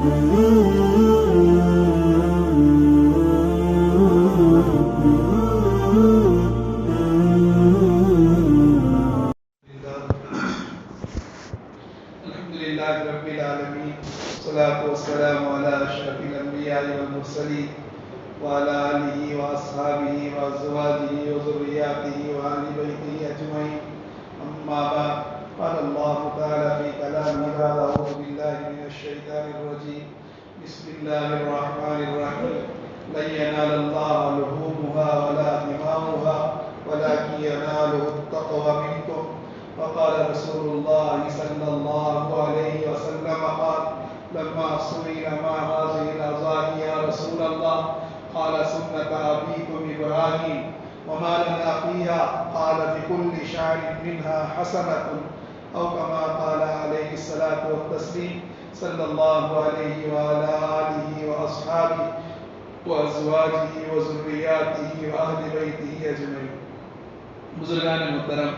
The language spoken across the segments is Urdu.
رب العالمین والصلاة والسلام علی اشرف الانبیاء والمرسلین وعلی آلہ واصحابہ وازواجہ وذریاتہ وآل بیتہ اجمعین اما بعد قال اللہ تعالی فی کلامہ اعوذ باللہ من الشیطان الرجیم بسم اللہ الرحمن الرحیم لن ینال اللہ لحومها ولا دماؤها ولكن يناله التقوى منكم وقال رسول الله صلى الله عليه وسلم قال لما سئل ما هذه الأضاحي يا رسول الله قال سنة أبيكم إبراهيم وما لنا فيها قال بكل شعر منها حسنة أو كما قال عليه الصلاة والتسليم صلى الله عليه وعلى آله وأصحابه وأزواجه وذرياته وأهل بيته أجمعين. بزرگان محترم،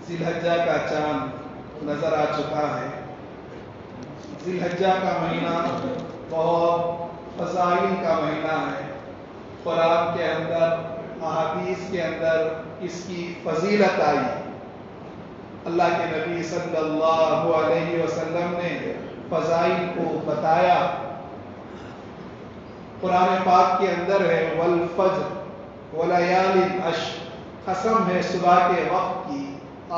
ذی الحجہ کا چاند نظر آ چکا ہے. ذی الحجہ کا مہینہ بہت فضائل کا مہینہ ہے. قرآن کے اندر، احادیث کے اندر اس کی فضیلت آئی. اللہ کے نبی صلی اللہ علیہ وسلم نے فضائل کو بتایا. قرآن پاک کے اندر ہے والفجر ولیال عشر، قسم ہے صبح کے وقت کی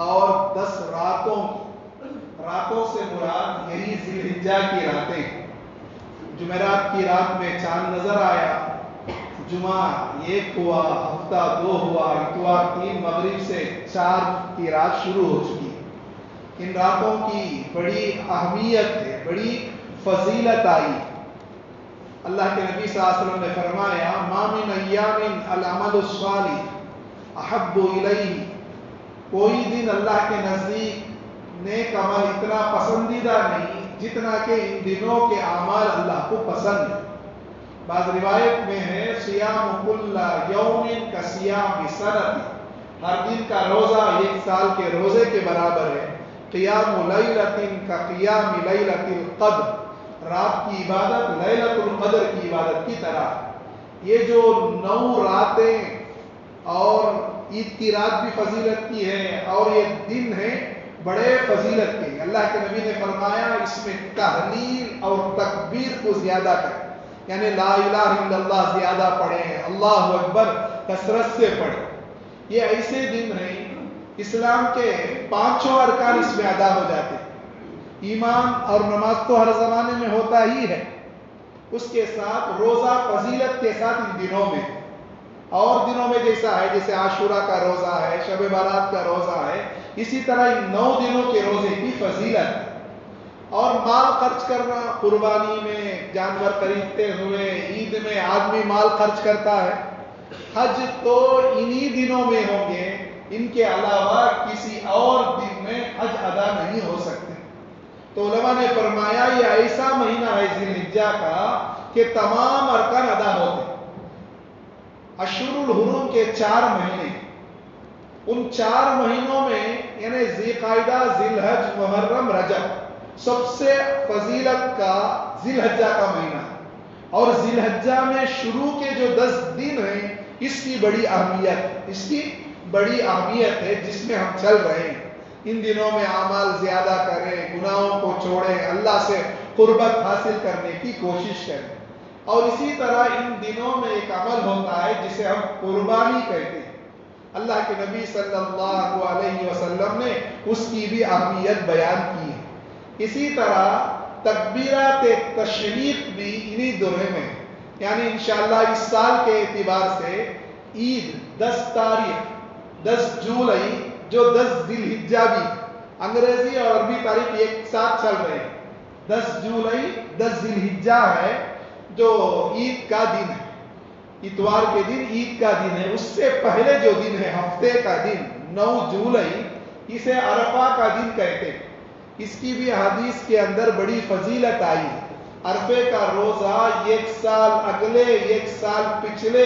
اور 10 راتوں سے مراد یہی ذی الحجہ کی راتیں. جمعرات کی رات میں چاند نظر آیا، جمعہ 1 ہوا، ہفتہ 2 ہوا، اتوار 3، مغرب سے 4 کی رات شروع ہو چکی. ان راتوں کی بڑی اہمیت ہے، بڑی فضیلت آئی. اللہ کے نبی صلی اللہ علیہ وسلم نے فرمایا ما من ایام العمل الصالح احب الیہ، کوئی دن اللہ کے نزدیک نیک عمل اتنا پسندیدہ نہیں جتنا کہ ان دنوں کے اعمال اللہ کو پسند ہے. بعض روایت میں ہے صیام کل یوم کصیام سنۃ، ہر دن کا روزہ 1 سال کے روزے کے برابر ہے. قیام لیلۃ کقیام لیلۃ القدر، رات کی عبادت لیلۃ القدر کی عبادت کی طرح. یہ جو 9 راتیں اور عید کی رات بھی فضیلت کی ہے اور یہ دن ہے بڑے فضیلت کے. اللہ کے نبی نے فرمایا اس میں تحلیل اور تکبیر کو زیادہ کریں، یعنی لا الہ الا اللہ زیادہ پڑھیں، اللہ اکبر کثرت سے پڑھیں. یہ ایسے دن ہیں اسلام کے 5 ارکان اس میں ادا ہو جاتے ہیں. ایمان اور نماز تو ہر زمانے میں ہوتا ہی ہے، اس کے ساتھ روزہ فضیلت کے ساتھ ان دنوں میں، اور دنوں میں جیسا ہے، جیسے عاشوراء کا روزہ ہے، شب برات کا روزہ ہے، اسی طرح ان 9 دنوں کے روزے کی فضیلت. اور مال خرچ کرنا، قربانی میں جانور خریدتے ہوئے، عید میں آدمی مال خرچ کرتا ہے. حج تو انہی دنوں میں ہوں گے، ان کے علاوہ کسی اور دن میں حج ادا نہیں ہو سکتے. تو علماء نے فرمایا یہ ایسا مہینہ ہے ذی الحجہ کا کہ تمام ارکان ادا ہوتے ہیں. اشہر الحرم کے 4 مہینے، ان 4 مہینوں میں یعنی ذی قعدہ، ذی الحج، محرم، رجب، سب سے فضیلت کا ذی الحجہ کا مہینہ. اور ذی الحجہ میں شروع کے جو 10 دن ہیں اس کی بڑی اہمیت ہے جس میں ہم چل رہے ہیں. ان دنوں میں اعمال زیادہ کریں، گناہوں کو چھوڑیں، اللہ سے قربت حاصل کرنے کی کوشش کریں. اور اسی طرح ان دنوں میں ایک عمل ہوتا ہے جسے ہم قربانی کہتے ہیں. اللہ کے نبی صلی اللہ علیہ وسلم نے اس کی بھی اہمیت بیان کی ہے. اسی طرح تکبیرات تشریق بھی انہی دنوں میں، یعنی انشاءاللہ اس سال کے اعتبار سے عید 10 جولائی جو 10 ذی الحجہ بھی انگریزی اور عربی تاریخ ایک ساتھ چل رہے ہیں. 10 جولائی 10 ذی الحجہ ہے جو عید کا دن ہے، اتوار کے دن عید کا دن ہے. اس سے پہلے جو دن ہے ہفتے کا دن 9 جولائی، اسے عرفہ کا دن کہتے ہیں. اس کی بھی حدیث کے اندر بڑی فضیلت آئی ہے. عرفے کا روزہ 1 سال اگلے 1 سال پچھلے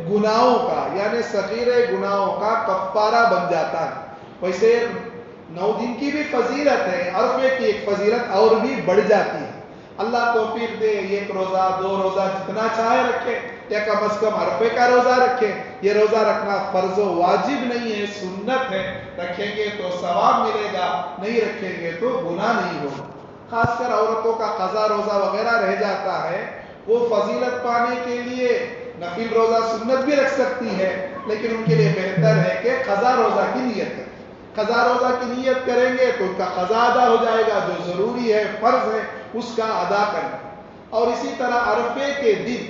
گناہوں کا یعنی صغیرے گناہوں کا کفارہ بن جاتا ہے. ویسے 9 دن کی بھی فضیلت ہے، عرفے کی ایک فضیلت اور بھی بڑھ جاتی ہے. اللہ توفیق دے ایک روزہ 2 روزہ جتنا چاہے رکھے یا کم از کم عرفے کا روزہ رکھے. یہ روزہ رکھنا فرض و واجب نہیں ہے، سنت ہے. رکھیں گے تو ثواب ملے گا، نہیں رکھیں گے تو گناہ نہیں ہوگا. خاص کر عورتوں کا قضا روزہ وغیرہ رہ جاتا ہے، وہ فضیلت پانے کے لیے نفل روزہ سنت بھی رکھ سکتی ہے، لیکن ان کے لیے بہتر ہے کہ قضا روزہ کی نیت کریں. قضا روزہ کی نیت کریں گے تو ان کا قضا ادا ہو جائے گا، جو ضروری ہے فرض ہے اس کا ادا کرنا. اور اسی طرح عرفے کے دن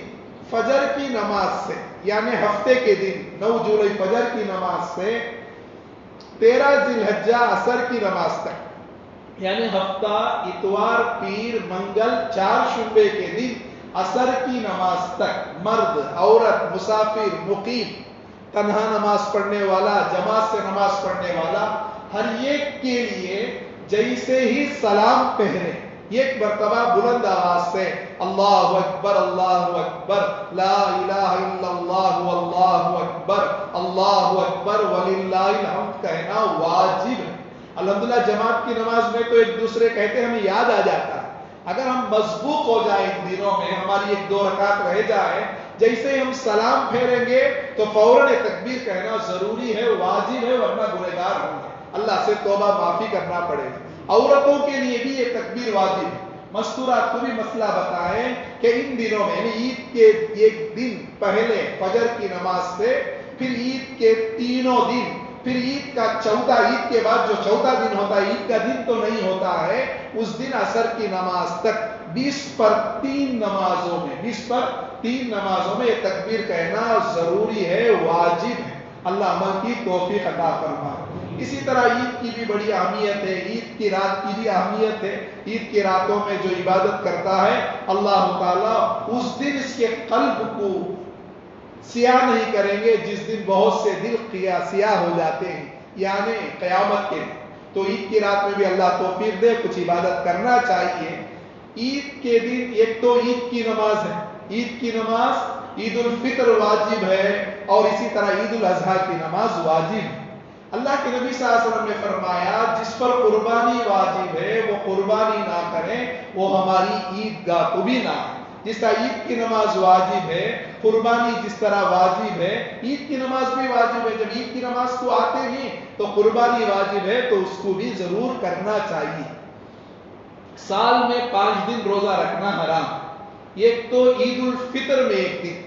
فجر کی نماز سے، یعنی ہفتے کے دن 9 جولائی فجر کی نماز سے 13 ذی الحجہ عصر کی نماز تک، یعنی ہفتہ اتوار پیر منگل 4 شنبے کے دن عصر کی نماز تک مرد عورت مسافر مقیم تنہا نماز پڑھنے والا جماعت سے نماز پڑھنے والا ہر ایک کے لیے جیسے ہی سلام پہنے ایک مرتبہ بلند آواز سے اللہ اکبر لا الہ الا اللہ واللہ اکبر وللہ الحمد کہنا واجب ہے. الحمدللہ جماعت کی نماز میں تو ایک دوسرے کہتے ہیں ہمیں یاد آ جاتا ہے. اگر ہم مسبوق ہو جائیں ان دنوں میں، ہماری 1-2 رکعت رہ جائے، جیسے ہی ہم سلام پھیریں گے تو فوراً تکبیر کہنا ضروری ہے، واجب ہے، ورنہ گنہگار ہوں گے، اللہ سے توبہ معافی کرنا پڑے گا. عورتوں کے لیے بھی یہ تکبیر واجب ہے. مستورات کو بھی مسئلہ بتائیں کہ ان دنوں میں، یعنی عید کے ایک دن پہلے فجر کی نماز سے، پھر عید کے 3 دن، پھر عید کا عید کے بعد جو چوتھا دن ہوتا ہے، عید کا دن تو نہیں ہوتا ہے، اس دن عصر کی نماز تک 20 پر 3 نمازوں میں یہ تکبیر کہنا ضروری ہے، واجب ہے. اللہ عمل کی توفیق عطا فرمائے. اسی طرح عید کی بھی بڑی اہمیت ہے، عید کی رات کی بھی اہمیت ہے. عید کی راتوں میں جو عبادت کرتا ہے اللہ تعالیٰ اس دن اس کے قلب کو سیاہ نہیں کریں گے جس دن بہت سے دل سیاہ ہو جاتے ہیں، یعنی قیامت کے دن. تو عید کی رات میں بھی اللہ توفیق دے، کچھ عبادت کرنا چاہیے. عید کے دن ایک تو عید کی نماز ہے، عید کی نماز عید الفطر واجب ہے، اور اسی طرح عید الاضحیٰ کی نماز واجب ہے. اللہ کے نبی صلی اللہ علیہ وسلم نے فرمایا جس پر قربانی واجب ہے وہ قربانی نہ کریں، وہ ہماری عیدگاہ کو بھی نہ آئے. جس طرح عید کی نماز واجب ہے، قربانی جس طرح واجب ہے، عید کی نماز بھی واجب ہے. جب عید کی نماز کو آتے ہیں تو قربانی واجب ہے، تو اس کو بھی ضرور کرنا چاہیے. سال میں 5 دن روزہ رکھنا حرام. ایک تو عید الفطر میں ایک دن،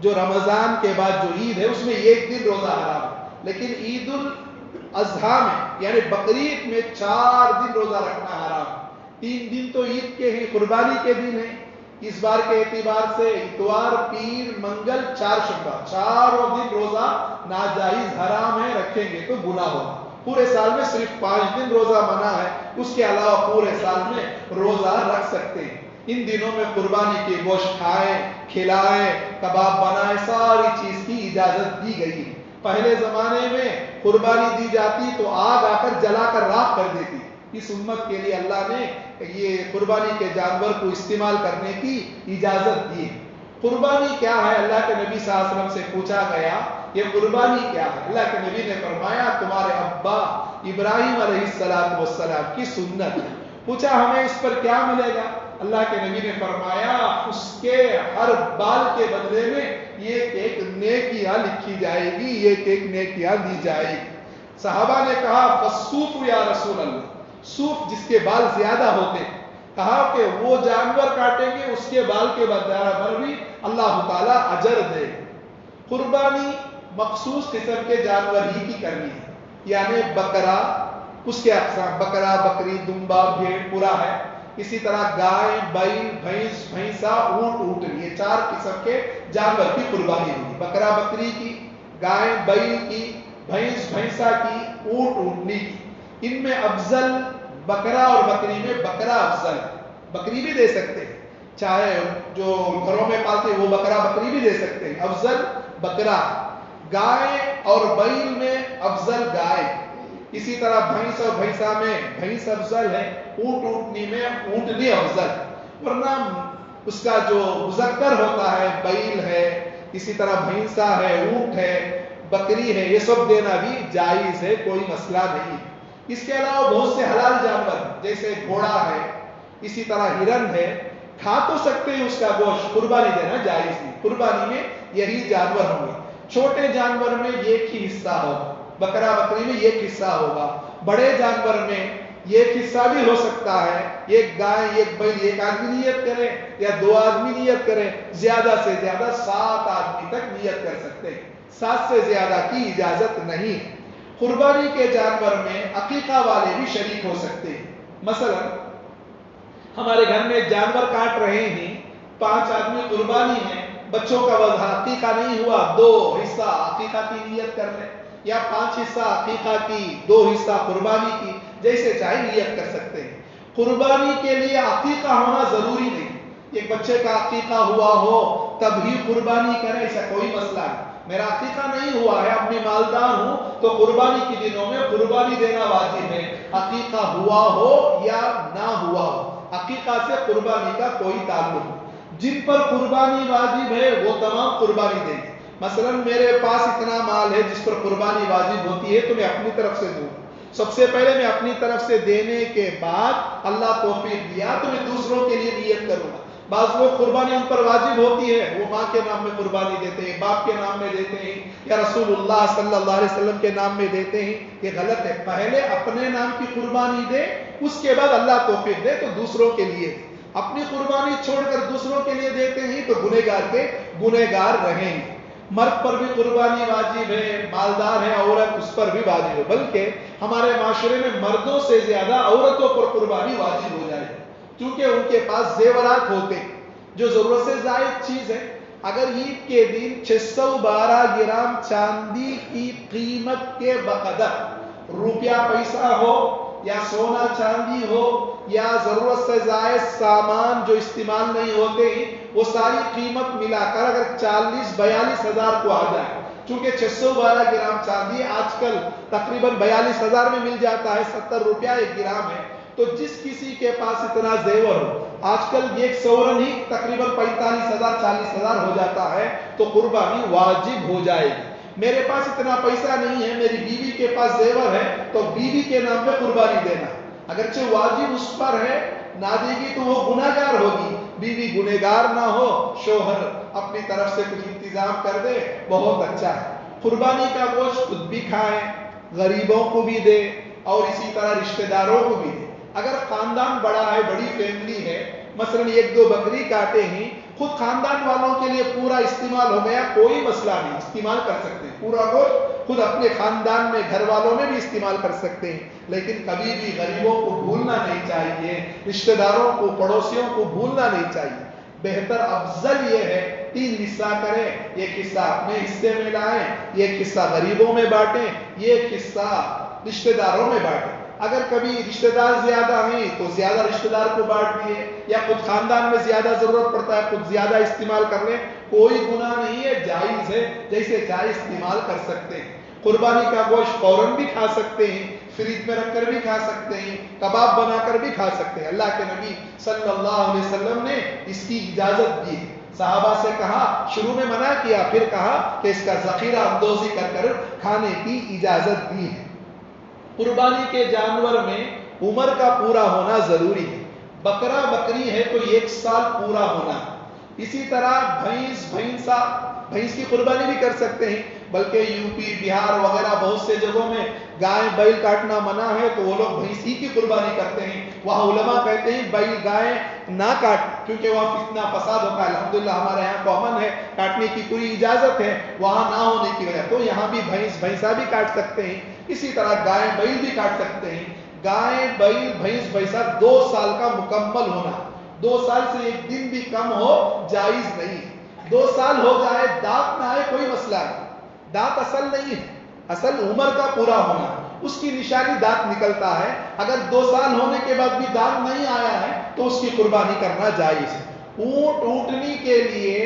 جو رمضان کے بعد جو عید ہے اس میں 1 دن روزہ حرام ہے. لیکن عید الاضحیٰ میں یعنی بقرعید میں 4 دن روزہ رکھنا حرام. 3 دن تو عید کے ہیں، قربانی کے دن ہیں. اس بار کے اعتبار سے اتوار پیر منگل 4 شنبہ، 4 دن روزہ ناجائز حرام ہے، رکھیں گے تو گناہ ہوگا. پورے سال میں صرف 5 دن روزہ منع ہے، اس کے علاوہ پورے سال میں روزہ رکھ سکتے ہیں. ان دنوں میں قربانی کے گوشت کھائیں، کھلائیں، کباب بنائیں، ساری چیز کی اجازت دی گئی ہے. پہلے زمانے میں قربانی دی جاتی تو آگ آ کر جلا کر راکھ کر دیتی. اس امت کے لیے اللہ نے یہ قربانی کے جانور کو استعمال کرنے کی اجازت دی. قربانی کیا ہے؟ اللہ کے نبی صلی اللہ علیہ وسلم سے پوچھا گیا یہ قربانی کیا ہے؟ اللہ کے نبی نے فرمایا تمہارے ابا ابراہیم علیہ السلام کی سنت ہے. پوچھا ہمیں اس پر کیا ملے گا؟ اللہ کے نبی نے فرمایا اس کے ہر بال کے بدلے میں یہ ایک نیکیاں لکھی جائے گی، یہ ایک نیکیاں دی جائے گی. صحابہ نے کہا فالصوف یا رسول اللہ، صوف جس کے بال زیادہ ہوتے. کہا کہ وہ جانور کاٹیں گے اس کے بال کے برابر بھی اللہ تعالیٰ اجر دے. قربانی مخصوص قسم کے جانور ہی کی کرنی ہے، یعنی بکرا، اس کے اقسام بکرا، بکری، دمبا، بھیڑ پورا ہے. اسی طرح گائے، بیل، بھینس، بھینسا، اونٹ، اونٹنی، یہ 4 قسم کے جانور کی قربانی ہوگی. بکرا بکری کی، گائے بیل کی، بھینس بھینسا کی، اونٹ اونٹنی کی. ان میں افضل بکرا اور بکری میں بکرا افضل ہے. بکری بھی دے سکتے ہیں، چاہے جو گھروں میں پالتے ہیں وہ بکرا بکری بھی دے سکتے ہیں، افضل بکرا. گائے اور بیل میں افضل گائے. اسی طرح بھینس اور بھینسا میں بھینس افضل ہے، اونٹ اونٹنی میں اونٹنی افضل. ورنہ اس کا جو مذکر ہوتا ہے بیل ہے، اسی طرح بھینسا ہے، اونٹ ہے، بکری ہے، یہ سب دینا بھی جائز ہے، کوئی مسئلہ نہیں. اس کے علاوہ بہت سے حلال جانور جیسے گھوڑا ہے، اسی طرح ہرن ہے، کھا تو سکتے ہیں اس کا گوشت، قربانی دینا جائز نہیں. قربانی میں یہی جانور ہوں گے. چھوٹے جانور میں ایک ہی حصہ ہوگا، بکرا بکری میں ایک حصہ ہوگا. بڑے جانور میں ایک حصہ بھی ہو سکتا ہے. ایک گائے ایک بیل ایک آدمی نیت کرے یا 2 آدمی نیت کرے، زیادہ سے زیادہ 7 آدمی تک نیت کر سکتے ہیں. 7 سے زیادہ کی اجازت نہیں. قربانی کے جانور میں عقیقہ والے بھی شریک ہو سکتے ہیں. مثلا ہمارے گھر میں جانور کاٹ رہے ہیں، 5 آدمی قربانی ہے، بچوں کا وضع عقیقہ نہیں ہوا، 2 حصہ عقیقہ کی نیت کر لیں، یا 5 حصہ عقیقہ کی 2 حصہ قربانی کی، جیسے چاہے نیت کر سکتے ہیں. قربانی کے لیے عقیقہ ہونا ضروری نہیں. ایک بچے کا عقیقہ ہوا ہو تب ہی قربانی کرے، ایسا کوئی مسئلہ نہیں. میرا عقیقہ نہیں ہوا ہے، اپنے مالدار ہوں، تو قربانی کے دنوں میں قربانی دینا واجب ہے، عقیقہ ہوا ہو یا نہ ہوا ہو. عقیقہ سے قربانی کا کوئی تعلق نہیں. جن پر قربانی واجب ہے وہ تمام قربانی دیں گے. مثلا میرے پاس اتنا مال ہے جس پر قربانی واجب ہوتی ہے تو میں اپنی طرف سے دوں. سب سے پہلے میں اپنی طرف سے دینے کے بعد اللہ توفیق دیا تو میں دوسروں کے لیے نیت کروں گا. بعض لوگ قربانی ان پر واجب ہوتی ہے، وہ ماں کے نام میں قربانی دیتے ہیں، باپ کے نام میں دیتے ہیں، یا رسول اللہ صلی اللہ علیہ وسلم کے نام میں دیتے ہیں. یہ غلط ہے. پہلے اپنے نام کی قربانی دے، اس کے بعد اللہ توفیق دے تو دوسروں کے لیے دے. اپنی قربانی چھوڑ کر دوسروں کے لیے دیتے ہیں تو گنہگار رہیں گے. مرد پر بھی قربانی واجب ہے، مالدار ہے عورت اس پر بھی واجب ہے. بلکہ ہمارے معاشرے میں مردوں سے زیادہ عورتوں پر قربانی واجب ہو جائے، کیونکہ ان کے پاس زیورات ہوتے جو ضرورت سے زائد چیز ہے. اگر عید کے دن 612 گرام چاندی کی قیمت کے بقدر روپیہ پیسہ ہو یا سونا چاندی ہو یا ضرورت سے زائد سامان جو استعمال نہیں ہوتے ہیں، وہ ساری قیمت ملا کر اگر 40-42 ہزار کو آ جائے، چونکہ 612 گرام چاندی آج کل تقریباً 42 ہزار میں مل جاتا ہے، 70 روپیہ 1 گرام ہے. تو جس کسی کے پاس اتنا زیور ہو، آج کل ایک سورن ہی تقریباً 45,000-40,000 ہو جاتا ہے، تو قربانی واجب ہو جائے گی. میرے پاس اتنا پیسہ نہیں ہے، میری بیوی کے پاس زیور ہے، تو بیوی کے نام پہ قربانی دینا، اگرچہ واجب اس پر ہے، نہ دے گی تو وہ گنہگار ہوگی. بیوی گنہگار نہ ہو، شوہر اپنی طرف سے کچھ انتظام کر دے، بہت اچھا ہے. قربانی کا گوشت خود بھی کھائیں، غریبوں کو بھی دے، اور اسی طرح رشتہ داروں کو بھی دے. اگر خاندان بڑا ہے، بڑی فیملی ہے، مثلا 1-2 بکری کاٹے ہیں، خود خاندان والوں کے لیے پورا استعمال ہو گیا، کوئی مسئلہ نہیں، استعمال کر سکتے ہیں. پورا گوشت خود اپنے خاندان میں گھر والوں میں بھی استعمال کر سکتے ہیں. لیکن کبھی بھی غریبوں کو بھولنا نہیں چاہیے، رشتہ داروں کو، پڑوسیوں کو بھولنا نہیں چاہیے. بہتر افضل یہ ہے 3 حصہ کریں، ایک حصہ اپنے حصے میں لائیں، ایک حصہ غریبوں میں بانٹیں، ایک حصہ رشتہ داروں میں بانٹیں. اگر کبھی رشتہ دار زیادہ ہیں تو زیادہ رشتہ دار کو بانٹ دیے، یا خود خاندان میں زیادہ ضرورت پڑتا ہے خود زیادہ استعمال کر لیں، کوئی گناہ نہیں ہے، جائز ہے، جیسے چاہے استعمال کر سکتے ہیں. قربانی کا گوشت فوراً بھی کھا سکتے ہیں، فریج میں رکھ کر بھی کھا سکتے ہیں، کباب بنا کر بھی کھا سکتے ہیں. اللہ کے نبی صلی اللہ علیہ وسلم نے اس کی اجازت دی. صحابہ سے کہا، شروع میں منع کیا، پھر کہا کہ اس کا ذخیرہ اندوزی کر کر کھانے کی اجازت دی ہے. قربانی کے جانور میں عمر کا پورا ہونا ضروری ہے. بکرا بکری ہے تو 1 سال پورا ہونا. اسی طرح بھینس کی قربانی بھی کر سکتے ہیں، بلکہ یوپی، بہار وغیرہ بہت سے جگہوں میں گائے بیل کاٹنا منع ہے، تو وہ لوگ بھینس ہی کی قربانی کرتے ہیں. وہاں علماء کہتے ہیں بیل گائے نہ کاٹ، کیونکہ وہاں فتنہ فساد ہوتا ہے. الحمدللہ ہمارے یہاں کامن ہے، کاٹنے کی پوری اجازت ہے وہاں نہ ہونے کی وجہ، تو یہاں بھی بھینسا بھی کاٹ سکتے ہیں. اسی طرح گائے بیل بھی کاٹ سکتے ہیں. گائے بیل بھینس بھینسا 2 سال کا مکمل ہونا، 2 سال سے 1 دن بھی کم ہو جائز نہیں. 2 سال ہو جائے، دانت نہ آئے، کوئی مسئلہ نہیں. دانت اصل نہیں ہے، اصل عمر کا پورا ہونا، اس کی نشانی دانت نکلتا ہے. اگر 2 سال ہونے کے بعد بھی دانت نہیں آیا ہے تو اس کی قربانی کرنا جائز ہے. اونٹ اونٹنی کے لیے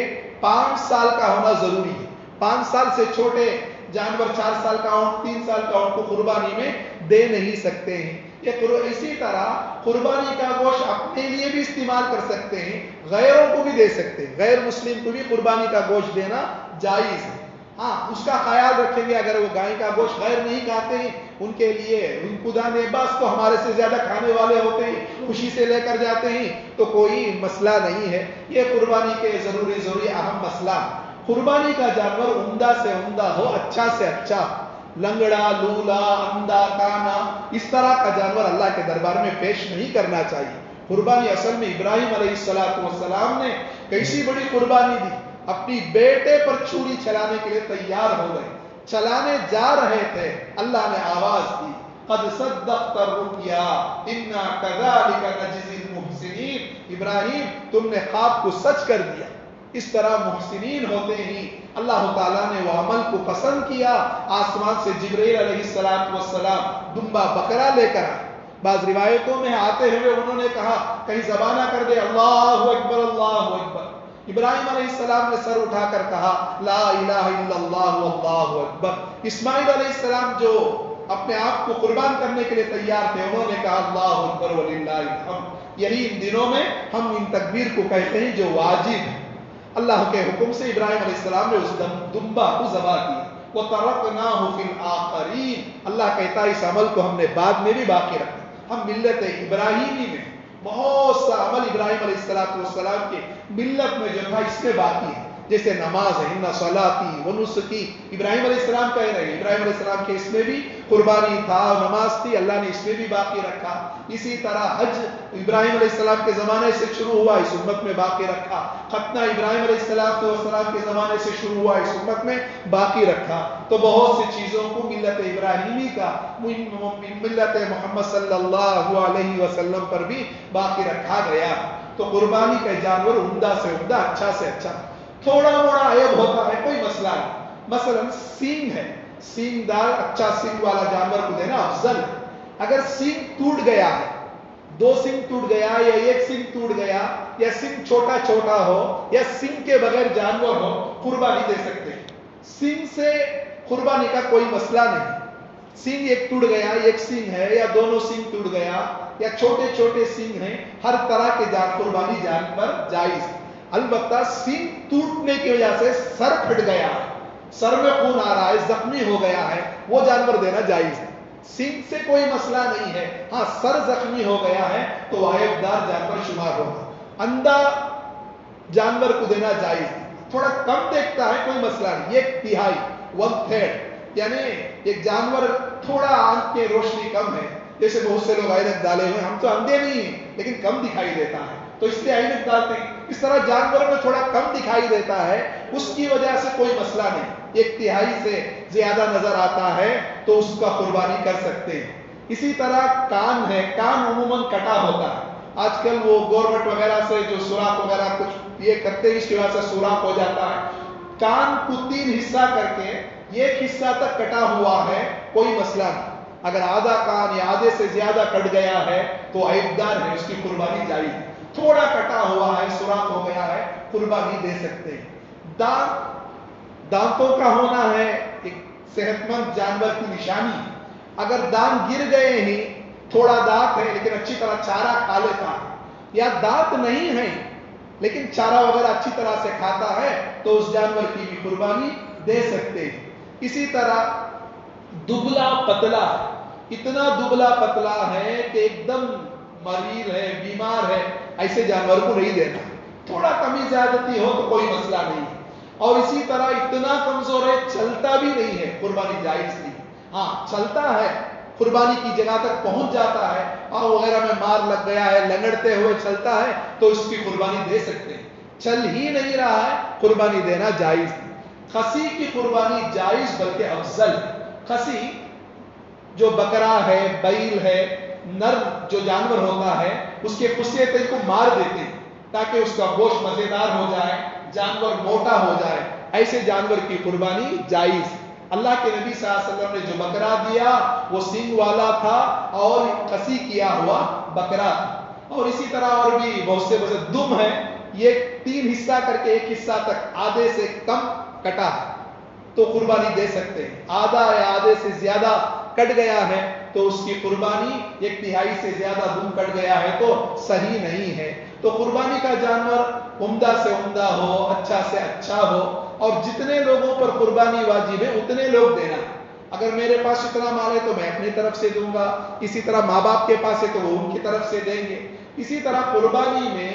5 سال کا ہونا ضروری ہے. 5 سال سے چھوٹے جانور، 4 سال کا اونٹ، 3 سال کا اونٹ کو قربانی میں دے نہیں سکتے ہیں. اسی طرح قربانی کا گوشت اپنے لیے بھی استعمال کر سکتے ہیں، غیروں کو بھی دے سکتے ہیں. غیر مسلم کو بھی قربانی کا گوشت دینا جائز ہے. ہاں اس کا خیال رکھیں گے. اگر وہ گائے کا گوشت غیر نہیں کھاتے ہیں ان کے لیے خدا نے بس تو ہمارے سے زیادہ کھانے والے ہوتے ہیں, خوشی سے لے کر جاتے ہیں, تو کوئی مسئلہ نہیں ہے. یہ قربانی کے ضروری اہم مسئلہ. قربانی کا جانور عمدہ سے عمدہ ہو, اچھا سے اچھا, لنگڑا لولا اندھا کانا اس طرح کا جانور اللہ کے دربار میں پیش نہیں کرنا چاہیے. قربانی اصل میں ابراہیم علیہ السلام نے کیسی بڑی قربانی دی, اپنی بیٹے پر چھری چلانے کے لیے تیار ہو گئے, چلانے جا رہے تھے, اللہ نے آواز دی قد صدقت الرؤیا انا كذلك نجزي المحسنین, ابراہیم تم نے خواب کو سچ کر دیا, اس طرح محسنین ہوتے ہیں. اللہ تعالیٰ نے وہ عمل کو پسند کیا. آسمان سے جبرائیل علیہ السلام دمبا بکرا لے کر آئے. بعض روایتوں میں آتے ہوئے انہوں نے کہا کہیں زبانہ کر دے اللہ اکبر اللہ اکبر. ابراہیم علیہ السلام نے سر اٹھا کر کہا لا الہ الا اللہ واللہ اکبر. اسماعیل علیہ السلام جو اپنے آپ کو قربان کرنے کے لیے تیار تھے, انہوں نے کہا اللہ اکبر وللہ الحمد. یہی ان دنوں میں ہم ان تکبیر کو کہتے ہیں جو واجب ہے. اللہ کے حکم سے ابراہیم علیہ السلام نے اس دمبا کو ذبح کیا. وَتَرَكْنَاهُ فِي الْآخَرِينَ, اللہ کہتا ہے اس عمل کو ہم نے بعد میں بھی باقی رکھا. ہم ملت ابراہیمی میں بہت سا عمل ابراہیم علیہ السلام کے ملت میں جو تھا اس میں باقی ہے, جیسے نماز ہے, ان صلاتی و نسکی, ابراہیم علیہ السلام کہہ رہے ہیں ابراہیم علیہ السلام کے اس میں بھی قربانی تھا, نماز تھی, اللہ نے اس میں بھی باقی رکھا. اسی طرح حج ابراہیم علیہ السلام کے زمانے سے شروع ہوا, اس امت میں باقی رکھا. ختنہ ابراہیم علیہ السلام کے زمانے سے شروع ہوا, اس امت میں باقی رکھا. تو بہت سی چیزوں کو ملت ابراہیمی کا, ملت محمد صلی اللہ علیہ وسلم پر بھی باقی رکھا گیا. تو قربانی کا جانور عمدہ سے عمدہ, اچھا سے اچھا. تھوڑا موڑا عیب ہوتا ہے کوئی مسئلہ نہیں, مثلا سینگ ہے, سینگ دار اچھا سینگ والا جانور کو دینا افضل ہے. اگر سینگ ٹوٹ گیا ہے, 2 سینگ ٹوٹ گیا یا 1 سینگ ٹوٹ گیا, یا سینگ چھوٹا چھوٹا ہو یا سینگ کے بغیر جانور ہو, قربانی دے سکتے ہیں. سینگ سے قربانی کا کوئی مسئلہ نہیں. سینگ ایک ٹوٹ گیا, 1 سینگ ہے یا دونوں سینگ ٹوٹ گیا یا چھوٹے چھوٹے سینگ ہیں, ہر طرح کے قربانی جانور جائز ہے. البتہ سینگ ٹوٹنے کی وجہ سے سر پھٹ گیا ہے, سر میں خون آ رہا ہے, زخمی ہو گیا ہے, وہ جانور دینا جائز ہے. سینگ سے کوئی مسئلہ نہیں ہے. ہاں سر زخمی ہو گیا ہے تو عیب دار جانور شمار ہوگا. اندھا جانور کو دینا جائز ہے. تھوڑا کم دیکھتا ہے کوئی مسئلہ نہیں, 1/3 1/3, یعنی ایک جانور تھوڑا آنکھ کی روشنی کم ہے, جیسے بہت سے لوگ عینک ڈالے ہوئے, ہم تو اندھے نہیں ہیں لیکن کم دکھائی دیتا ہے تو اس لیے عینک ڈالتے ہیں. اس طرح جانور میں تھوڑا کم دکھائی دیتا ہے, اس کی وجہ سے کوئی مسئلہ نہیں. 1/3 سے زیادہ نظر آتا ہے تو اس کا قربانی کر سکتے ہیں. اسی طرح کان ہے, کان عموماً کٹا ہوتا ہے. آج کل وہ گورنمنٹ وغیرہ سے جو سوراخ وغیرہ کچھ یہ کرتے ہیں, اس کی وجہ سے سوراخ ہو جاتا ہے. کان کو 3 حصہ کر کے 1 حصہ تک کٹا ہوا ہے, کوئی مسئلہ نہیں. اگر آدھا کان یا آدھے سے زیادہ کٹ گیا ہے تو عیبدار ہے, اس کی قربانی جائز ہے. تھوڑا کٹا ہوا ہے, سوراخ ہو گیا ہے, قربانی دے سکتے ہیں. دانتوں کا ہونا ہے ایک صحت مند جانور کی نشانی. اگر دانت گر گئے ہیں, تھوڑا دانت ہے لیکن اچھی طرح چارہ کھا لیتا ہے, یا دانت نہیں ہے لیکن چارہ وغیرہ اچھی طرح سے کھاتا ہے, تو اس جانور کی بھی قربانی دے سکتے ہیں. اسی طرح دبلا پتلا, اتنا دبلا پتلا ہے کہ ایک دم مریض ہے, بیمار ہے, ایسے جانور کو نہیں دینا. تھوڑا کمی زیادتی ہو تو کوئی مسئلہ نہیں ہے. اور اسی طرح اتنا کمزور ہے, چلتا بھی نہیں ہے, قربانی جائز نہیں. ہاں چلتا ہے, قربانی کی جگہ تک پہنچ جاتا ہے, پاؤں وغیرہ میں مار لگ گیا ہے, لنگڑتے ہوئے چلتا ہے, تو اس کی قربانی دے سکتے ہیں. چل ہی نہیں رہا ہے, قربانی دینا جائز نہیں. خصی کی قربانی جائز بلکہ افضل. خصی جو بکرا ہے, بیل ہے, نر جو جانور ہوتا ہے, اس کے خصیتیں کو مار دیتے ہیں تاکہ اس کا گوشت مزیدار ہو جائے, جانور موٹا ہو جائے. ایسے جانور کی قربانی جائز. اللہ کے نبی صلی اللہ علیہ وسلم نے جو بکرا دیا وہ سینگ والا تھا اور قصی کیا ہوا بکرا. اور اسی طرح اور بھی بہت سے دم ہے, یہ 3 حصہ کر کے 1 حصہ تک آدھے سے کم کٹا ہے تو قربانی دے سکتے ہیں. آدھا یا آدھے سے زیادہ کٹ گیا ہے تو اس کی قربانی 1/3 سے زیادہ دم کٹ گیا ہے تو صحیح نہیں ہے. تو قربانی کا جانور عمدہ سے عمدہ ہو, اچھا سے اچھا ہو, اور جتنے لوگوں پر قربانی واجب ہے اتنے لوگ دینا. اگر میرے پاس اتنا مال ہے تو میں اپنی طرف سے دوں گا, اسی طرح ماں باپ کے پاس ہے تو وہ ان کی طرف سے دیں گے. اسی طرح قربانی میں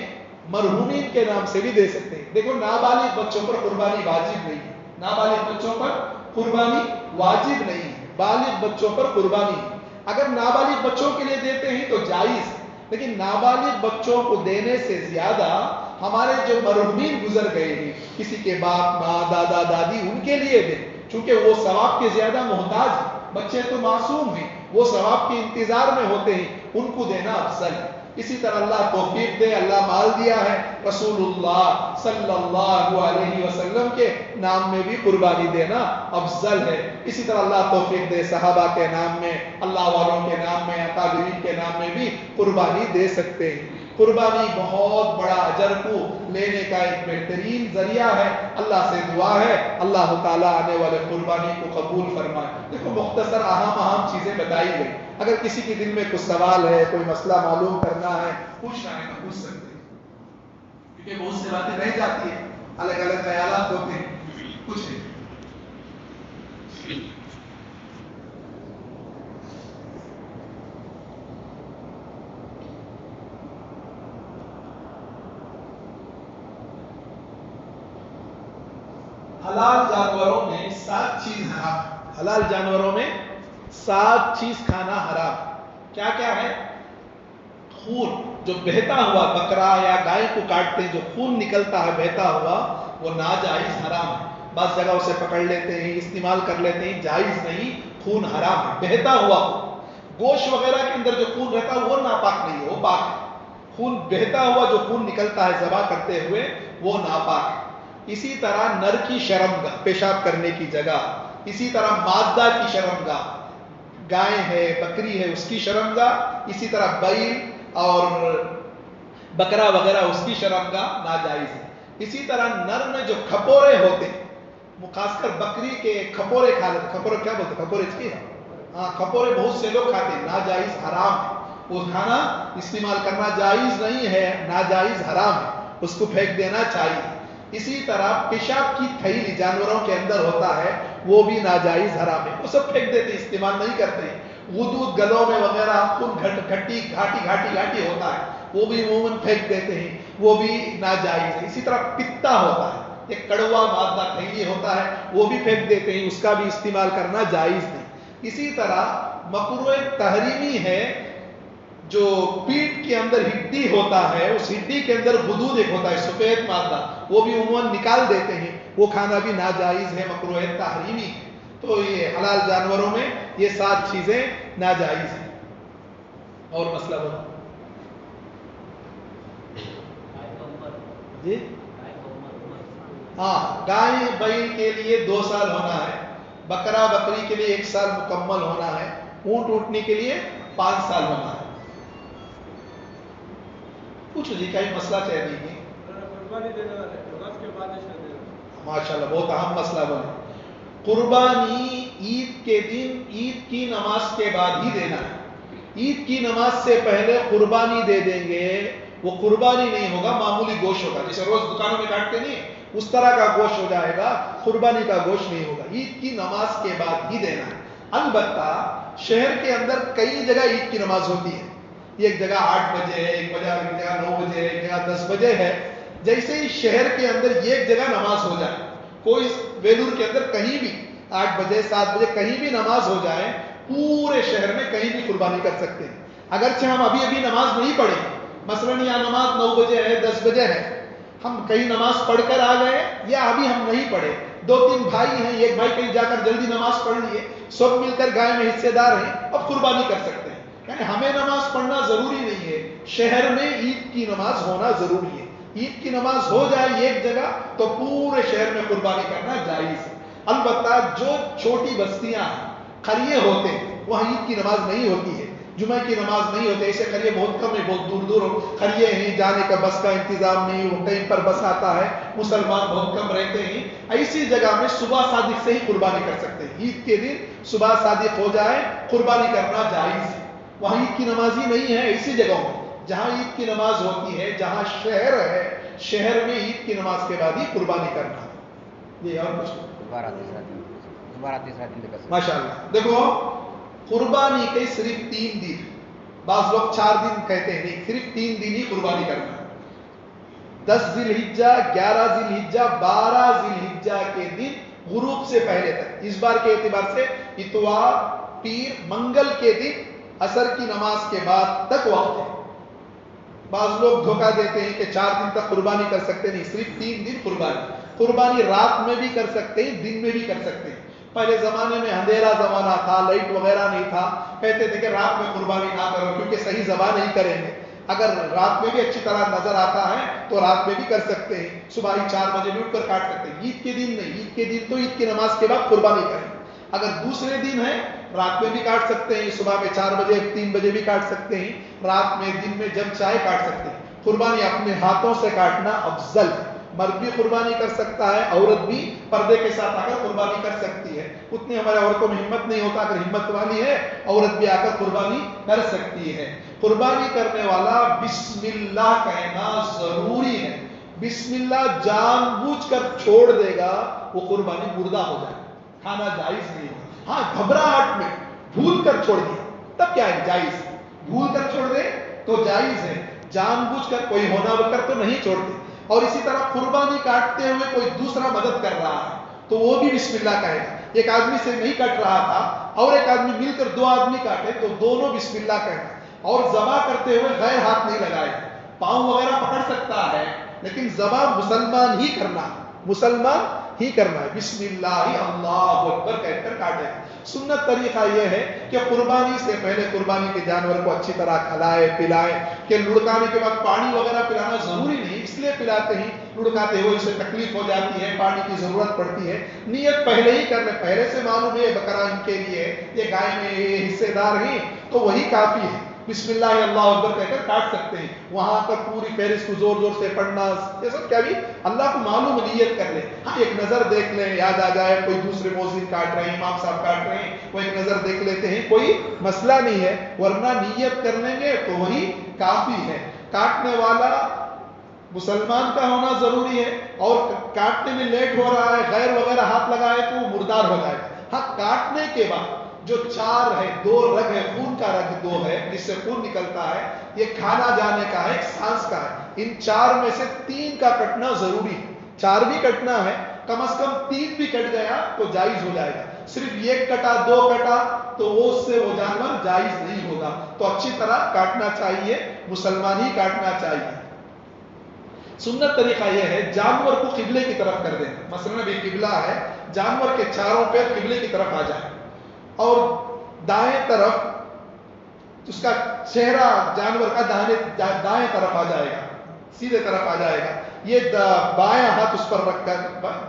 مرحومین کے نام سے بھی دے سکتے ہیں. دیکھو نابالغ بچوں پر قربانی واجب نہیں ہے, نابالغ بچوں پر قربانی واجب نہیں ہے, بالغ بچوں پر قربانی ہے. اگر نابالغ بچوں کے لیے دیتے ہیں تو جائز, لیکن نابالغ بچوں کو دینے سے زیادہ ہمارے جو مرحومین گزر گئے ہیں, کسی کے باپ ماں دادا دادی, ان کے لیے دیں, چونکہ وہ ثواب کے زیادہ محتاج ہیں. بچے تو معصوم ہیں, وہ ثواب کے انتظار میں ہوتے ہیں, ان کو دینا افضل ہے. اسی طرح اللہ توفیق دے, اللہ مال دیا ہے, رسول اللہ صلی اللہ علیہ وسلم کے نام میں بھی قربانی دینا افضل ہے. اسی طرح اللہ توفیق دے, صحابہ کے نام میں, اللہ والوں کے نام میں, اکابرین کے نام میں بھی قربانی دے سکتے ہیں. قربانی بہت بڑا اجر کو لینے کا ایک بہترین ذریعہ ہے. اللہ سے دعا ہے اللہ تعالیٰ آنے والے قربانی کو قبول فرمائے. دیکھو مختصر اہم چیزیں بتائی گئی. اگر کسی کے دل میں کچھ سوال ہے, کوئی مسئلہ معلوم کرنا ہے, پوچھنا ہے تو پوچھ سکتے ہیں, کیونکہ بہت سی باتیں رہ جاتی ہیں, الگ الگ خیالات ہوتے ہیں. کچھ ہے حلال جانوروں میں 7 چیز حرام. حلال جانوروں میں 7 چیز کھانا حرام. کیا کیا ہے؟ خون جو بہتا ہوا, بکرا یا گائے کو کاٹتے ہیں جو خون نکلتا ہے بہتا ہوا, وہ ناجائز حرام ہے. بعض جگہ اسے پکڑ لیتے ہیں, استعمال کر لیتے ہیں, جائز نہیں, خون حرام ہے. بہتا ہوا گوشت وغیرہ کے اندر جو خون رہتا ہے وہ ناپاک نہیں ہے, وہ پاک ہے. خون بہتا ہوا جو خون نکلتا ہے ذبح کرتے ہوئے وہ ناپاک ہے. اسی طرح نر کی شرمگاہ, پیشاب کرنے کی جگہ. اسی طرح مادہ کی شرمگاہ, گائے ہے بکری ہے اس کی شرمگاہ. اسی طرح بیل اور بکرا وغیرہ اس کی شرمگاہ ناجائز ہے. اسی طرح نر میں جو کھپورے ہوتے ہیں, خاص کر بکری کے کھپورے کھا لیتے. کھپورے کیا بولتے ہیں؟ کھپورے چیز, ہاں کھپورے بہت سے لوگ کھاتے ہیں, ناجائز حرام ہے. وہ کھانا استعمال کرنا جائز نہیں ہے, ناجائز حرام ہے, اس کو پھینک دینا چاہیے. اسی طرح پیشاب کی تھیلی جانوروں کے اندر ہوتا ہے, وہ بھی ناجائز حرام ہے. وہ سب پھینک دیتے ہیں, استعمال نہیں کرتے. غدود گلوں میں وغیرہ خون گھاٹی گھاٹی ہوتا ہے, وہ بھی عموماً پھینک دیتے ہیں, وہ بھی ناجائز ہے. اسی طرح پتا ہوتا ہے, ایک کڑوا مادہ تھیلی ہوتا ہے, وہ بھی پھینک دیتے ہیں, اس کا بھی استعمال کرنا جائز نہیں. اسی طرح مکروہ تحریمی ہے, جو پیٹ کے اندر ہڈی ہوتا ہے, اس ہڈی کے اندر غدود ایک ہوتا ہے سفید مادہ, وہ بھی عموماً نکال دیتے ہیں, وہ کھانا بھی ناجائز ہے, مکروہ تحریمی. تو یہ حلال جانوروں میں یہ 7 چیزیں ناجائز ہیں. اور مسئلہ بنا جی, ہاں گائے بیل کے لیے 2 سال ہونا ہے, بکرا بکری کے لیے 1 سال مکمل ہونا ہے, اونٹ اونٹنی کے لیے 5 سال ہونا ہے. پوچھو جی, کیا مسئلہ چاہیے دیجیے. ماشاء اللہ, بہت اہم مسئلہ بنے. قربانی عید کے دن, عید کی نماز کے بعد ہی دینا ہے. عید کی نماز سے پہلے قربانی دے دیں گے, وہ قربانی نہیں ہوگا, معمولی گوشت ہوگا. جیسے روز دکانوں میں کاٹتے نہیں, اس طرح کا گوشت ہو جائے گا, قربانی کا گوشت نہیں ہوگا. عید کی نماز کے بعد ہی دینا ہے. البتہ شہر کے اندر کئی جگہ عید کی نماز ہوتی ہے. ایک جگہ 8 بجے ہے, ایک جگہ 9 بجے ہے, ایک جگہ 10 بجے ہے. جیسے ہی شہر کے اندر ایک جگہ نماز ہو جائے, کوئی ویلور کے اندر کہیں بھی 8 بجے 7 بجے کہیں بھی نماز ہو جائے, پورے شہر میں کہیں بھی قربانی کر سکتے ہیں. اگرچہ ہم ابھی نماز نہیں پڑھے, مثلاً یا نماز 9 بجے ہے 10 بجے ہے, ہم کہیں نماز پڑھ کر آ گئے یا ابھی ہم نہیں پڑھے, 2-3 بھائی ہیں, ایک بھائی کہیں جا کر جلدی نماز پڑھ لیے, سب مل کر گائے میں حصے دار ہیں, اب قربانی کر سکتے ہیں. یعنی ہمیں نماز پڑھنا ضروری نہیں ہے, شہر میں عید کی نماز ہونا ضروری ہے. عید کی نماز ہو جائے ایک جگہ تو پورے شہر میں قربانی کرنا جائز ہے. البتہ جو چھوٹی بستیاں ہیں, قریے ہوتے ہیں, وہاں عید کی نماز نہیں ہوتی ہے, جمعہ کی نماز نہیں ہوتی. ایسے قریے بہت کم ہے, بہت دور دور قریے ہیں, جانے کا بس کا انتظام نہیں, وہ کہیں پر بس آتا ہے, مسلمان بہت کم رہتے ہیں. ایسی جگہ میں صبح صادق سے ہی قربانی کر سکتے ہیں. عید کے دن صبح صادق ہو جائے, قربانی کرنا جائز ہے. وہاں عید کی نماز ہی نہیں ہے. ایسی جگہوں میں جہاں عید کی نماز ہوتی ہے, جہاں شہر ہے, شہر میں عید کی نماز کے بعد ہی قربانی کرنا. یہ اور کچھ دوبارہ تیسرا دن تک ماشاء اللہ. دیکھو قربانی کے صرف 3 دن، بعض لوگ 4 دن کہتے ہیں، نہیں، صرف 3 دن ہی قربانی کرنا ہے. 10 ذی الحجہ، 11 ذی الحجہ، 12 ذی الحجہ کے دن غروب سے پہلے تک. اس بار کے اعتبار سے اتوار، پیر، منگل کے دن عصر کی نماز کے بعد تک وقت ہے. بعض لوگ دھوکہ دیتے ہیں کہ 4 دن تک قربانی کر سکتے نہیں، صرف 3 دن قربانی. قربانی رات میں بھی کر سکتے ہیں، دن میں بھی کر سکتے ہیں. پہلے زمانے میں اندھیرا زمانہ تھا، لائٹ وغیرہ نہیں تھا، کہتے تھے کہ رات میں قربانی نہ کرو کیونکہ صحیح ذبح نہیں کریں گے. اگر رات میں بھی اچھی طرح نظر آتا ہے تو رات میں بھی کر سکتے ہیں، صبح ہی 4 بجے بھی اٹھ کر کاٹ سکتے ہیں. عید کے دن نہیں، عید کے دن تو عید کی نماز کے بعد قربانی کریں. اگر دوسرے دن ہے رات میں بھی کاٹ سکتے ہیں، صبح میں 4 بجے 3 بجے بھی کاٹ سکتے ہیں، رات میں دن میں جب چاہے کاٹ سکتے ہیں. قربانی اپنے ہاتھوں سے کاٹنا افضل ہے. مرد بھی قربانی کر سکتا ہے، عورت بھی پردے کے ساتھ آ کر قربانی کر سکتی ہے. اتنی ہمارے عورتوں میں ہمت نہیں ہوتا، اگر ہمت والی ہے عورت بھی آ کر قربانی کر سکتی ہے. قربانی کرنے والا بسم اللہ کہنا ضروری ہے. بسم اللہ جان بوجھ کر چھوڑ دے گا وہ قربانی مردہ ہو جائے گا، کھانا جائز نہیں ہوگا. ہاں گھبراہٹ میں بھول کر چھوڑ دیا تب کیا ہے، جائز. بھول کر چھوڑ دے تو جائز ہے، جان بوجھ کر کوئی ہونا کر تو نہیں چھوڑتے. اور اسی طرح قربانی کاٹتے ہوئے کوئی دوسرا مدد کر رہا ہے تو وہ بھی بسم اللہ کہے گا. ایک آدمی سے نہیں کٹ رہا تھا اور ایک آدمی مل کر 2 آدمی کاٹے تو دونوں بسم اللہ کہے گا. اور ذبح کرتے ہوئے غیر ہاتھ نہیں لگائے گا. پاؤں وغیرہ پکڑ سکتا ہے لیکن ذبح مسلمان ہی کرنا ہے، مسلمان ہی کرنا ہے. بسم اللہ اللہ اکبر کہہ کر کاٹے. سنت طریقہ یہ ہے کہ قربانی سے پہلے قربانی کے جانور کو اچھی طرح کھلائے پلائے. کہ لڑکانے کے بعد پانی وغیرہ پلانا ضروری نہیں، اس لیے پلاتے ہیں لڑکاتے ہوئے اسے تکلیف ہو جاتی ہے، پانی کی ضرورت پڑتی ہے. نیت پہلے ہی کر لیں، پہلے سے معلوم ہے بکرا ان کے لیے، یہ گائے میں یہ حصے دار ہیں تو وہی کافی ہے. بسم اللہ اللہ اکبر کہہ کر کاٹ سکتے ہیں. وہاں پر پوری فہرست کو زور زور سے پڑھنا یہ سب کیا بھی اللہ کو معلوم، نیت کر لیں. ہاں ایک نظر دیکھ لیں، یاد آ جائے کوئی دوسرے مؤذن کاٹ رہے ہیں، امام صاحب کاٹ رہے ہیں، وہ ایک نظر دیکھ لیتے ہیں، کوئی مسئلہ نہیں ہے. ورنہ نیت کر لیں گے تو وہی کافی ہے. کاٹنے والا مسلمان کا ہونا ضروری ہے، اور کاٹنے میں لیٹ ہو رہا ہے غیر وغیرہ ہاتھ لگائے تو وہ مردار ہو جائے گا. ہاں کاٹنے کے بعد جو 4 ہے، 2 رگ ہے، خون کا رگ 2 ہے جس سے خون نکلتا ہے، یہ کھانا جانے کا ہے، ایک سانس کا ہے. ان 4 میں سے 3 کا کٹنا ضروری ہے. 4 بھی کٹنا ہے، کم از کم 3 بھی کٹ گیا تو جائز ہو جائے گا. صرف 1 کٹا 2 کٹا تو وہ اس سے وہ جانور جائز نہیں ہوگا. تو اچھی طرح کاٹنا چاہیے، مسلمان ہی کاٹنا چاہیے. سنت طریقہ یہ ہے جانور کو قبلے کی طرف کر دینا. مثلا ابھی قبلہ ہے، جانور کے چاروں پیر قبلے کی طرف آ جائے اور دائیں طرف اس کا چہرہ جانور کا دائیں طرف آ جائے گا، سیدھے طرف آ جائے گا. یہ بائیں ہاتھ اس پر رکھ کر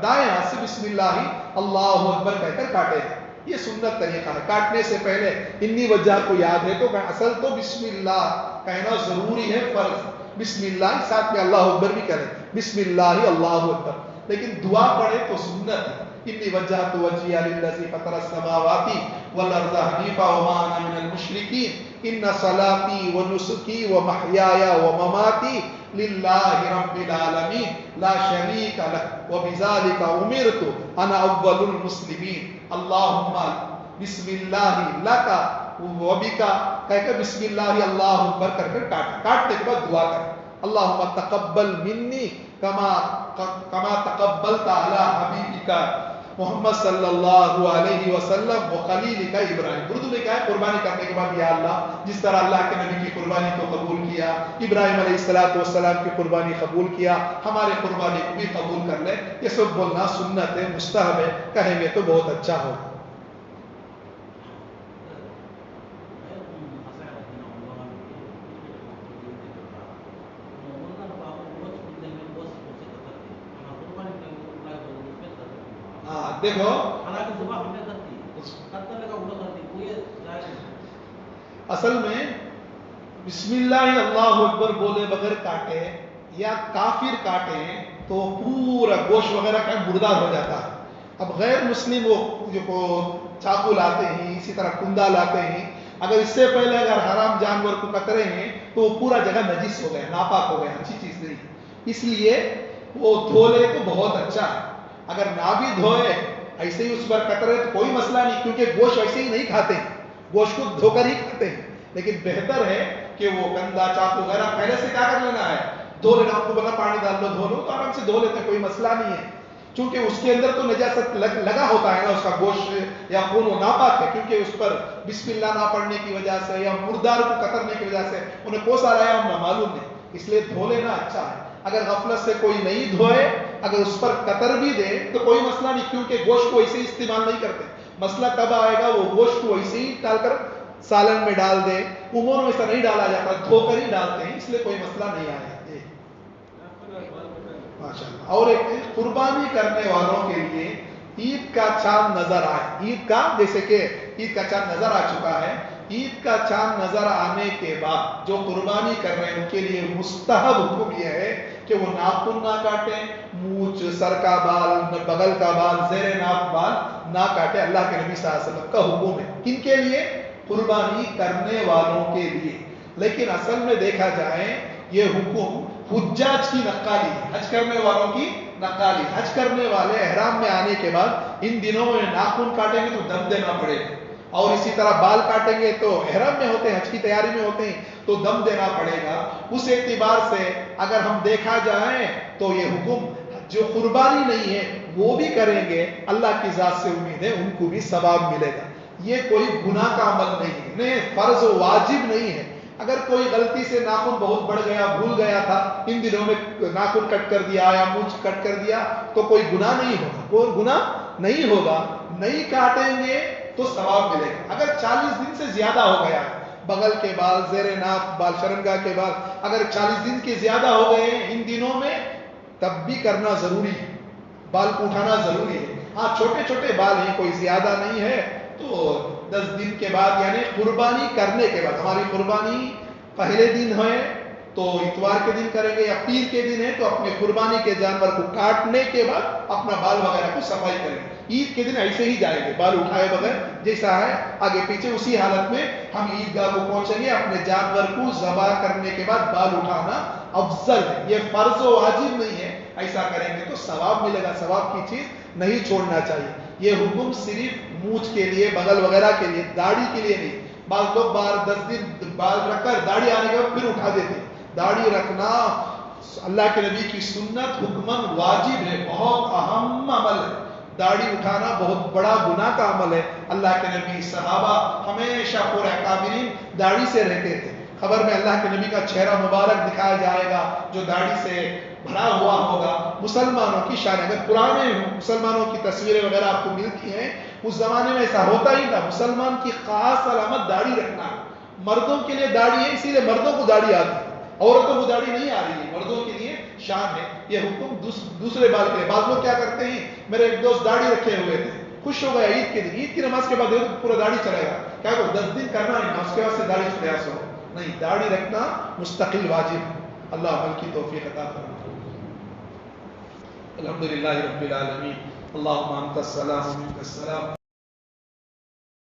دائیں ہاتھ سے بسم اللہ اللہ اکبر کہہ کر کاٹے گا. یہ سنت طریقہ ہے. کاٹنے سے پہلے انی وجہ کو یاد ہے تو اصل تو بسم اللہ کہنا ضروری ہے، فرض. بسم اللہ ساتھ میں اللہ اکبر بھی کریں، بسم اللہ اللہ اکبر. لیکن دعا پڑھے تو سنت ہے. انی وجہت وجہی للذی فطر السماوات والارض حنیفا وما انا من المشرکین ان صلاتی ونسکی ومحیایا ومماتی للہ رب العالمین لا شریک لہ وبذالک امرت انا اول المسلمین. اللہم بسم اللہ لکا وبکا کہہ کر بسم اللہ اللہ اکبر کر کر کاٹنے کے بعد دعا کر اللہم تقبل منی کما تقبلت علی حبیبک محمد صلی اللہ علیہ وسلم و خلیلک ابراہیم. اردو میں کیا ہے، قربانی کرنے کے بعد یا اللہ جس طرح اللہ کے نبی کی قربانی کو قبول کیا، ابراہیم علیہ السلام کی قربانی قبول کیا، ہمارے قربانی کو بھی قبول کر لے. یہ سب بولنا سنت ہے، مستحب ہے، کہیں گے تو بہت اچھا ہوگا. دیکھو اصل میں بسم اللہ اللہ اکبر بولے بغیر کاٹے یا کافر کاٹے تو پورا گوشت وغیرہ کا مردار ہو جاتا ہے. اب غیر مسلم وہ جو چاقو لاتے ہیں، اسی طرح کندا لاتے ہیں، اگر اس سے پہلے اگر حرام جانور کو کترے ہیں تو وہ پورا جگہ نجس ہو گیا، ناپاک ہو گیا، اچھی چیز نہیں. اس لیے وہ دھو لے تو بہت اچھا ہے. اگر نہ بھی دھوئے ایسے ہی اس پر قطرے تو کوئی مسئلہ نہیں، کیونکہ گوشت ایسے ہی نہیں کھاتے ہیں، گوشت کو دھو کر ہی کھاتے ہیں. لیکن بہتر ہے کہ وہ گندا چاقو وغیرہ پہلے سے کیا کر لینا ہے، دھو لینا. آپ کو بنا پانی ڈال لو دھو لو تو آرام سے دھو لیتے ہیں، کوئی مسئلہ نہیں ہے. چونکہ اس کے اندر تو نجاست لگا ہوتا ہے نا، اس کا گوشت یا خون وہ ناپاک ہے، کیونکہ اس پر بسم اللہ نہ پڑھنے کی وجہ سے یا مردار کو قطرنے کی وجہ سے انہیں کوسا لایا ہم معلوم نہیں، اس لیے دھو لینا اچھا ہے. اگر غفلت سے کوئی نہیں دھوئے، اگر اس پر قطر بھی دے تو کوئی مسئلہ نہیں، کیونکہ گوشت کو ایسے ہی استعمال نہیں کرتے. مسئلہ کب آئے گا، وہ گوشت کو ایسے ہی ڈال کر سالن میں ڈال دے، عموماً میں ایسا نہیں ڈالا جاتا، دھو کر ہی ڈالتے ہیں، اس لیے کوئی مسئلہ نہیں آیا. ماشاءاللہ. اور ایک قربانی کرنے والوں کے لیے عید کا چاند نظر آئے، عید کا جیسے کہ عید کا چاند نظر آ چکا ہے، عید کا چاند نظر آنے کے بعد جو قربانی کر رہے ہیں ان کے لیے مستحب حکم یہ ہے کہ وہ ناخن نہ کاٹیں، مونچھ، سر کا بال، بغل کا بال، زیر ناف بال نہ کاٹے. اللہ کے نبی صلی اللہ علیہ وسلم کا حکم ہے. کن کے لیے؟ قربانی کرنے والوں کے لیے. لیکن اصل میں دیکھا جائے یہ حکم حجاج کی نقالی ہے، حج کرنے والوں کی نقالی. حج کرنے والے احرام میں آنے کے بعد ان دنوں میں ناخن کاٹیں گے تو دم دینا پڑے گا، اور اسی طرح بال کاٹیں گے تو احرام میں ہوتے ہیں، حج کی تیاری میں ہوتے ہیں تو دم دینا پڑے گا. اس اعتبار سے اگر ہم دیکھا جائے تو یہ حکم جو قربانی نہیں ہے وہ بھی کریں گے، اللہ کی ذات سے امید ہے ان کو بھی ثواب ملے گا. یہ کوئی گناہ کا عمل نہیں ہے، فرض و واجب نہیں ہے. اگر کوئی غلطی سے ناخن بہت بڑھ گیا، بھول گیا تھا، ان دنوں میں ناخن کٹ کر دیا یا مونچھ کٹ کر دیا تو کوئی گناہ نہیں ہوگا، کوئی گناہ نہیں ہوگا. نہیں کاٹیں گے تو ثواب ملے گا. اگر 40 دن سے زیادہ ہو گیا، بغل کے بال، زیر ناف بال، شرمگاہ کے بال اگر 40 دن کے زیادہ ہو گئے ہیں ان دنوں میں، تب بھی کرنا ضروری ہے، بال کو اٹھانا ضروری ہے. ہاں چھوٹے چھوٹے بال ہیں، کوئی زیادہ نہیں ہے تو 10 دن کے بعد یعنی قربانی کرنے کے بعد، ہماری قربانی پہلے دن ہے تو اتوار کے دن کریں گے یا پیر کے دن ہے تو اپنے قربانی کے جانور کو کاٹنے کے بعد اپنا بال وغیرہ کو صفائی کریں گے. عید کے دن ایسے ہی جائیں گے بال اٹھائے بغیر، جیسا ہے آگے پیچھے اسی حالت میں ہم عیدگاہ کو پہنچیں گے. اپنے جانور کو ذبح کرنے کے بعد بال اٹھانا افضل ہے، یہ فرض و واجب نہیں ہے. ایسا کریں گے تو ثواب ملے گا، ثواب کی چیز نہیں چھوڑنا چاہیے. یہ حکم صرف مونچھ کے لیے، بغل وغیرہ کے لیے، داڑھی کے لیے نہیں. بعض لوگ 10 دن بال رکھ کر داڑھی آنے کے بعد پھر اٹھا دیتے. داڑھی رکھنا اللہ کے نبی کی سنت، حکمن واجب ہے، بہت اہم عمل ہے. داڑھی اٹھانا بہت بڑا گناہ کا عمل ہے. اللہ کے نبی، صحابہ ہمیشہ پورے اکابرین داڑھی سے رہتے تھے. خبر میں اللہ کے نبی کا چہرہ مبارک دکھایا جائے گا جو داڑھی سے بھرا ہوا ہوگا. مسلمانوں کی شان، اگر پرانے مسلمانوں کی تصویریں وغیرہ آپ کو ملتی ہیں، اس زمانے میں ایسا ہوتا ہی تھا. مسلمان کی خاص علامت داڑھی رکھنا. مردوں کے لیے داڑھی ہے، اسی لیے مردوں کو داڑھی آتی ہے، عورتوں کو داڑھی نہیں آ رہی ہے. مردوں کے لیے شان ہے یہ حکم. دوسرے بال کے لیے بعض لوگ کیا کرتے ہیں، میرے ایک دوست داڑھی رکھے ہوئے تھے، خوش ہو گیا عید کے دن، عید کی نماز کے بعد پورا داڑھی چلے گا. کیا کو 10 دن کرنا نہیں، اس کے بعد سے داڑھی چھوڑا سو نہیں. داڑھی رکھنا مستقل واجب ہے. اللہ عمل کی توفیق عطا فرمائے. الحمدللہ رب العالمین. اللہم انت السلام و منک السلام.